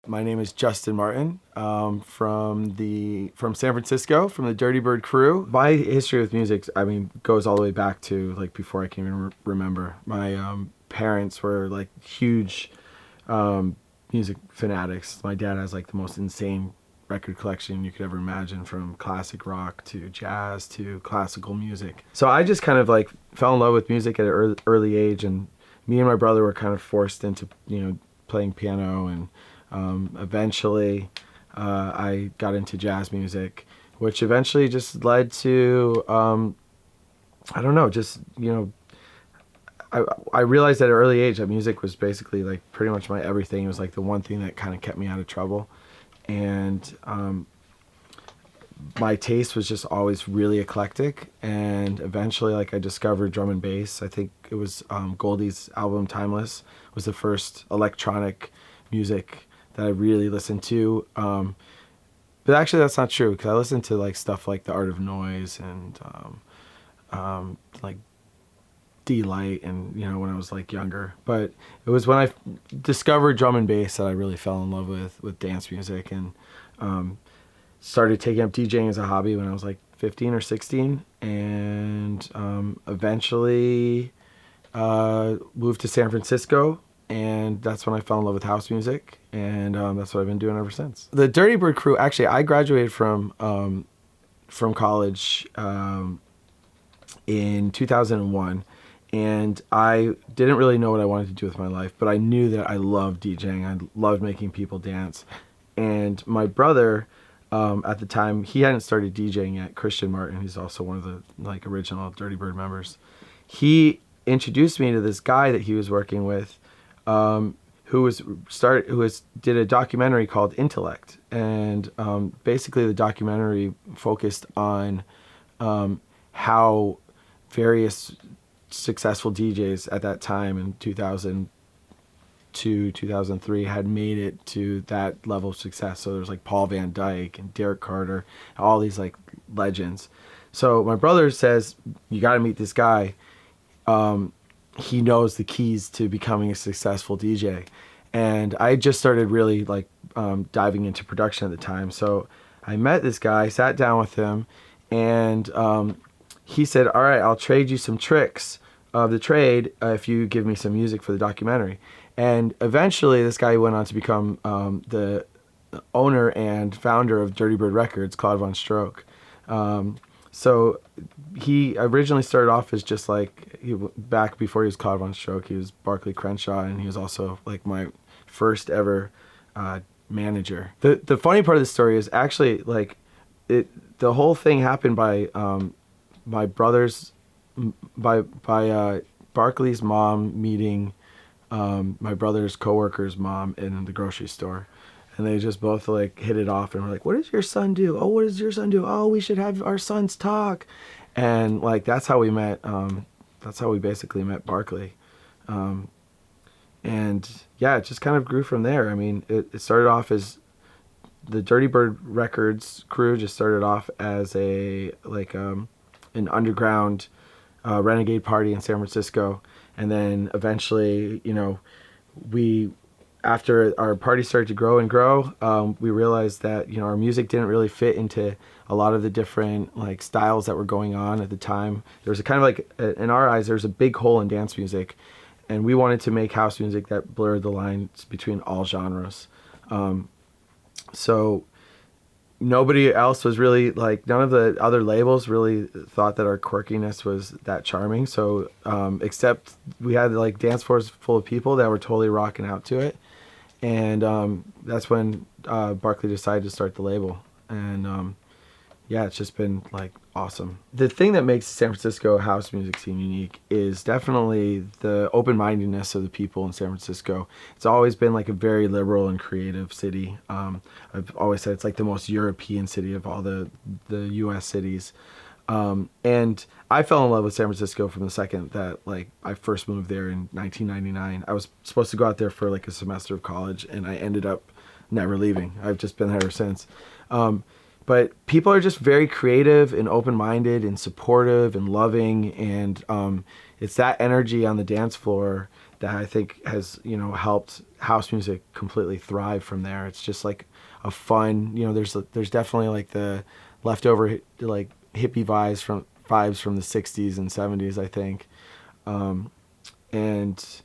My name is Justin Martin, from San Francisco, from the Dirtybird crew. My history with music, I mean, goes all the way back to like before I can even remember. My parents were like huge music fanatics. My dad has like the most insane record collection you could ever imagine, from classic rock to jazz to classical music. So I just kind of like fell in love with music at an early age, and me and my brother were kind of forced into playing piano, and eventually I got into jazz music, which eventually just led to I don't know, just I realized at an early age that music was basically like pretty much my everything. It was like the one thing that kind of kept me out of trouble, and my taste was just always really eclectic. And eventually, like, I discovered drum and bass. I think it was Goldie's album Timeless was the first electronic music that I really listened to. But actually, that's not true, because I listened to like stuff like The Art of Noise and like D-Light, and when I was like younger. But it was when I discovered drum and bass that I really fell in love with dance music, and started taking up DJing as a hobby when I was like 15 or 16, and eventually moved to San Francisco, and that's when I fell in love with house music, and that's what I've been doing ever since. The Dirtybird crew, actually, I graduated from college in 2001, and I didn't really know what I wanted to do with my life, but I knew that I loved DJing. I loved making people dance. And my brother, at the time, he hadn't started DJing yet, Christian Martin, who's also one of the like original Dirtybird members. He introduced me to this guy that he was working with, who did a documentary called Intellect, and basically the documentary focused on how various successful DJs at that time in 2002, 2003 had made it to that level of success. So there's like Paul Van Dyke and Derek Carter, all these like legends. So my brother says, you got to meet this guy. He knows the keys to becoming a successful DJ. And I just started really like diving into production at the time. So I met this guy, sat down with him, and he said, all right, I'll trade you some tricks of the trade if you give me some music for the documentary. And eventually this guy went on to become the owner and founder of Dirtybird Records, Claude Von Stroke. So he originally started off as just like, back before he was Claude Von Stroke, he was Barclay Crenshaw, and he was also like my first ever manager. The funny part of the story is actually like the whole thing happened by my brother's by Barclay's mom meeting my brother's coworker's mom in the grocery store, and they just both like hit it off, and were like, "What does your son do? Oh, what does your son do? Oh, we should have our sons talk," and like that's how we met. That's how we basically met Barclay, and yeah, it just kind of grew from there. I mean, it started off as the Dirtybird Records crew just started off as a like an underground renegade party in San Francisco, and then eventually, we, after our party started to grow and grow, we realized that our music didn't really fit into a lot of the different like styles that were going on at the time. There was a kind of like, in our eyes, there's a big hole in dance music, and we wanted to make house music that blurred the lines between all genres. So nobody else was really like, none of the other labels really thought that our quirkiness was that charming. So except we had like dance floors full of people that were totally rocking out to it, and that's when Barclay decided to start the label. And yeah, it's just been like awesome. The thing that makes the San Francisco house music scene unique is definitely the open-mindedness of the people in San Francisco. It's always been like a very liberal and creative city. I've always said it's like the most European city of all the U.S. cities. And I fell in love with San Francisco from the second that like I first moved there in 1999. I was supposed to go out there for like a semester of college, and I ended up never leaving. I've just been there ever since. But people are just very creative and open-minded and supportive and loving, and it's that energy on the dance floor that I think has helped house music completely thrive from there. It's just like a fun, there's definitely like the leftover like hippie vibes from the 60s and 70s, I think. And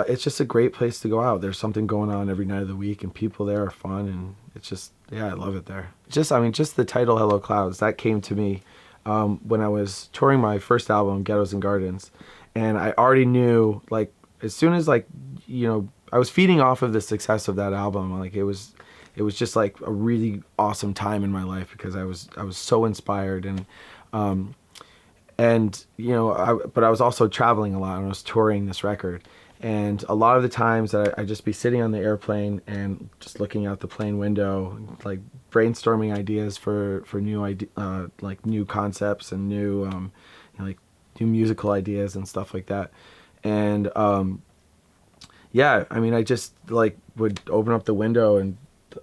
it's just a great place to go out. There's something going on every night of the week, and people there are fun, and it's just, yeah, I love it there. Just the title Hello Clouds, that came to me when I was touring my first album, Ghettos and Gardens. And I already knew, like, as soon as, like, I was feeding off of the success of that album. Like, it was just like a really awesome time in my life, because I was so inspired, but I was also traveling a lot, and I was touring this record. And a lot of the times I'd just be sitting on the airplane and just looking out the plane window, like brainstorming ideas for like new concepts and new musical ideas and stuff like that. And yeah, I mean, I just like would open up the window and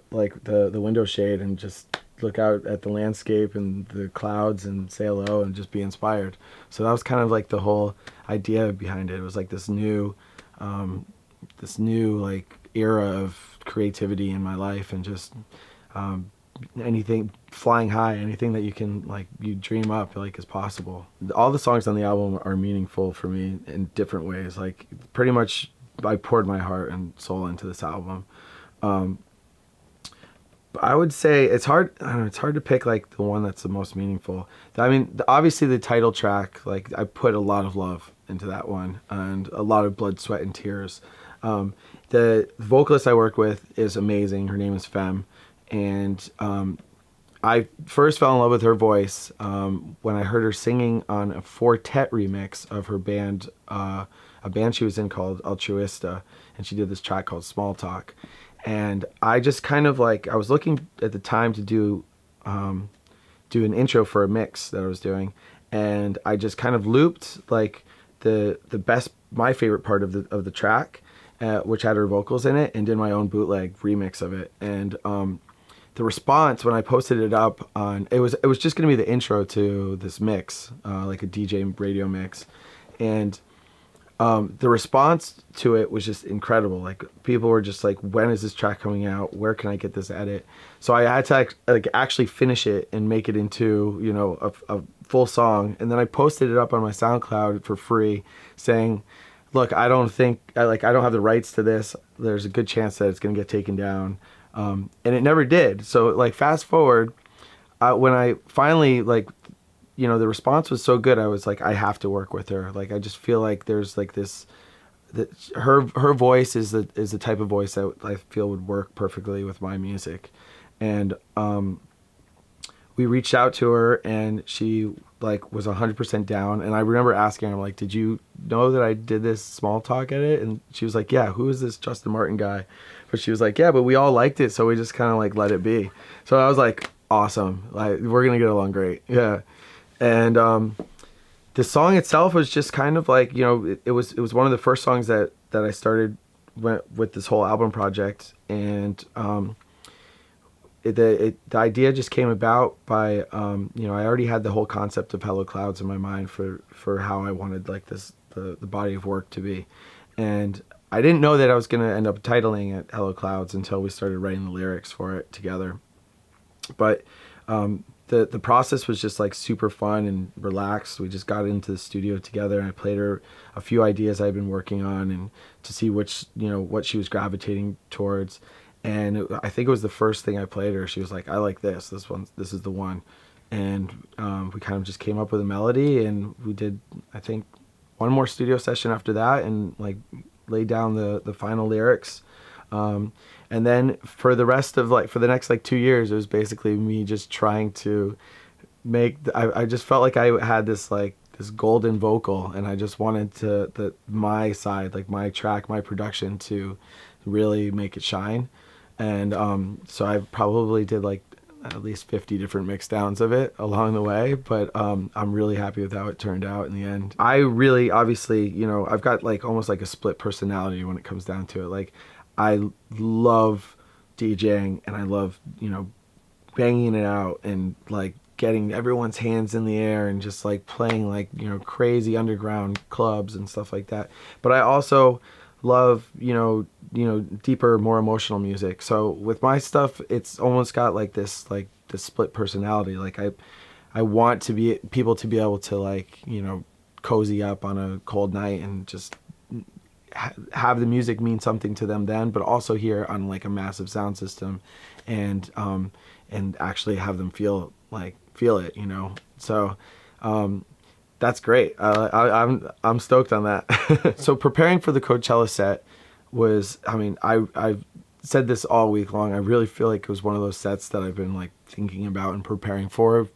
like the window shade and just look out at the landscape and the clouds and say hello and just be inspired. So that was kind of like the whole idea behind it. It was like this new like era of creativity in my life, and just anything flying high, anything that you dream up like is possible. All the songs on the album are meaningful for me in different ways. Like, pretty much I poured my heart and soul into this album. I would say it's hard. I don't know, it's hard to pick like the one that's the most meaningful. I mean, obviously the title track, like I put a lot of love into that one and a lot of blood, sweat, and tears. The vocalist I work with is amazing. Her name is Femme, and I first fell in love with her voice when I heard her singing on a Fortet remix of her band, a band she was in called Altruista, and she did this track called Small Talk. And I just kind of like, I was looking at the time to do an intro for a mix that I was doing, and I just kind of looped like my favorite part of the track, which had her vocals in it, and did my own bootleg remix of it. And the response when I posted it up on, it was just gonna be the intro to this mix, like a DJ radio mix, and the response to it was just incredible. Like, people were just like, when is this track coming out? Where can I get this edit? So I had to like actually finish it and make it into, a full song. And then I posted it up on my SoundCloud for free, saying, look, I don't have the rights to this. There's a good chance that it's going to get taken down. And it never did. So like, fast forward, when I finally the response was so good, I was like, I have to work with her. Like, I just feel like there's like her voice is the type of voice that I feel would work perfectly with my music. And we reached out to her, and she like was 100% down. And I remember asking her, like, did you know that I did this Small Talk edit? And she was like, yeah, who is this Justin Martin guy? But she was like, yeah, but we all liked it, so we just kind of like let it be. So I was like, awesome, like we're gonna get along great. Yeah. And the song itself was just kind of like, it was one of the first songs that I started with this whole album project. And the idea just came about by, I already had the whole concept of Hello Clouds in my mind for how I wanted like the body of work to be. And I didn't know that I was going to end up titling it Hello Clouds until we started writing the lyrics for it together. But the process was just like super fun and relaxed. We just got into the studio together, and I played her a few ideas I'd been working on, and to see what she was gravitating towards. And I think it was the first thing I played her. She was like, I like this. This is the one. And we kind of just came up with a melody, and we did, I think, one more studio session after that, and like laid down the final lyrics. And then for the rest of for the next 2 years, it was basically me just trying to make, I just felt like I had this golden vocal, and I just wanted my side, like my track, my production, to really make it shine. And so I probably did at least 50 different mix downs of it along the way, but I'm really happy with how it turned out in the end. I really, obviously, I've got almost a split personality when it comes down to it. Like, I love DJing, and I love, banging it out and getting everyone's hands in the air and just playing crazy underground clubs and stuff like that. But I also love, deeper, more emotional music. So with my stuff, it's almost got like this split personality. Like I want to be people to be able to like, cozy up on a cold night and just have the music mean something to them then, but also hear on like a massive sound system, and actually have them feel it. So that's great. I'm stoked on that. So preparing for the Coachella set was, I mean, I've said this all week long. I really feel like it was one of those sets that I've been like thinking about and preparing for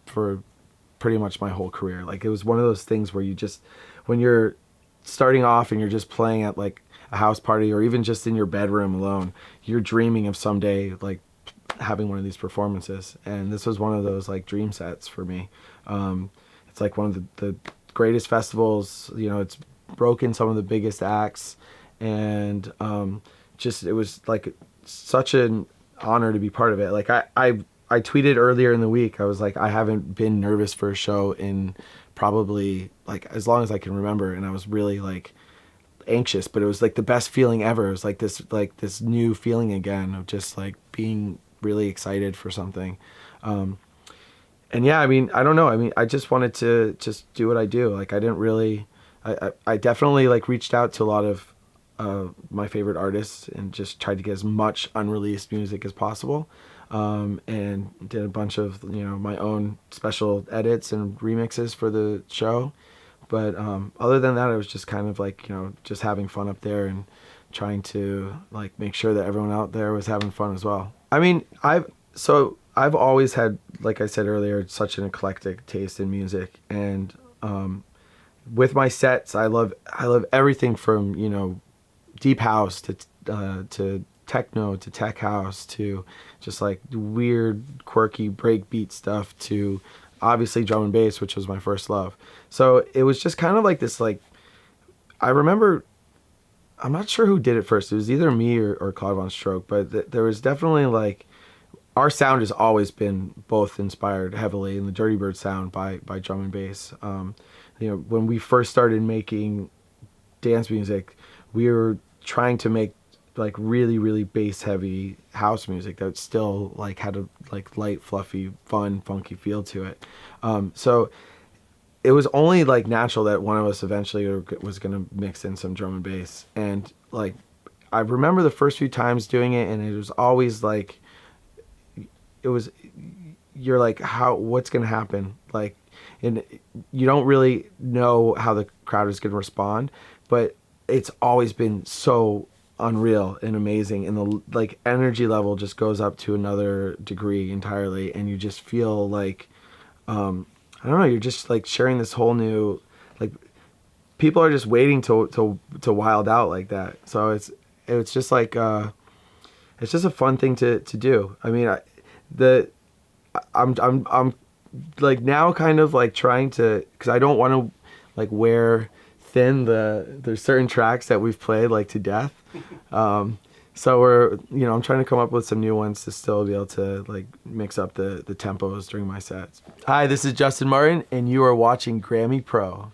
pretty much my whole career. Like it was one of those things where you just, when you're starting off and you're just playing at like a house party or even just in your bedroom alone, you're dreaming of someday like having one of these performances. And this was one of those like dream sets for me. It's like one of the greatest festivals. It's broken some of the biggest acts, and just it was like such an honor to be part of it. Like I tweeted earlier in the week, I was like, I haven't been nervous for a show in probably like as long as I can remember, and I was really like anxious, but it was like the best feeling ever. It was like this new feeling again of just like being really excited for something. And yeah, I mean, I don't know. I mean, I just wanted to just do what I do. Like, I didn't really, I definitely like reached out to a lot of my favorite artists and just tried to get as much unreleased music as possible. And did a bunch of, my own special edits and remixes for the show. But other than that, it was just kind of like, just having fun up there and trying to like make sure that everyone out there was having fun as well. I mean, I've always had, like I said earlier, such an eclectic taste in music, and with my sets, I love everything from deep house to techno to tech house to just like weird, quirky breakbeat stuff to obviously drum and bass, which was my first love. So it was just kind of like this, like, I remember, I'm not sure who did it first. It was either me or Claude Von Stroke, but there was definitely like, our sound has always been both inspired heavily in the Dirtybird sound by drum and bass. When we first started making dance music, we were trying to make like really, really bass heavy house music that still like had a like light, fluffy, fun, funky feel to it. So it was only like natural that one of us eventually was going to mix in some drum and bass. And like, I remember the first few times doing it, and it was always like, you're like, what's going to happen? Like, and you don't really know how the crowd is going to respond, but it's always been so unreal and amazing. And the like energy level just goes up to another degree entirely. And you just feel like, I don't know, you're just like sharing this whole new, like, people are just waiting to wild out like that. So it's just like, it's just a fun thing to do. I mean, I'm like now kind of like trying to, because I don't want to like wear thin there's certain tracks that we've played like to death. So I'm trying to come up with some new ones to still be able to like mix up the tempos during my sets. Hi, this is Justin Martin, and you are watching Grammy Pro.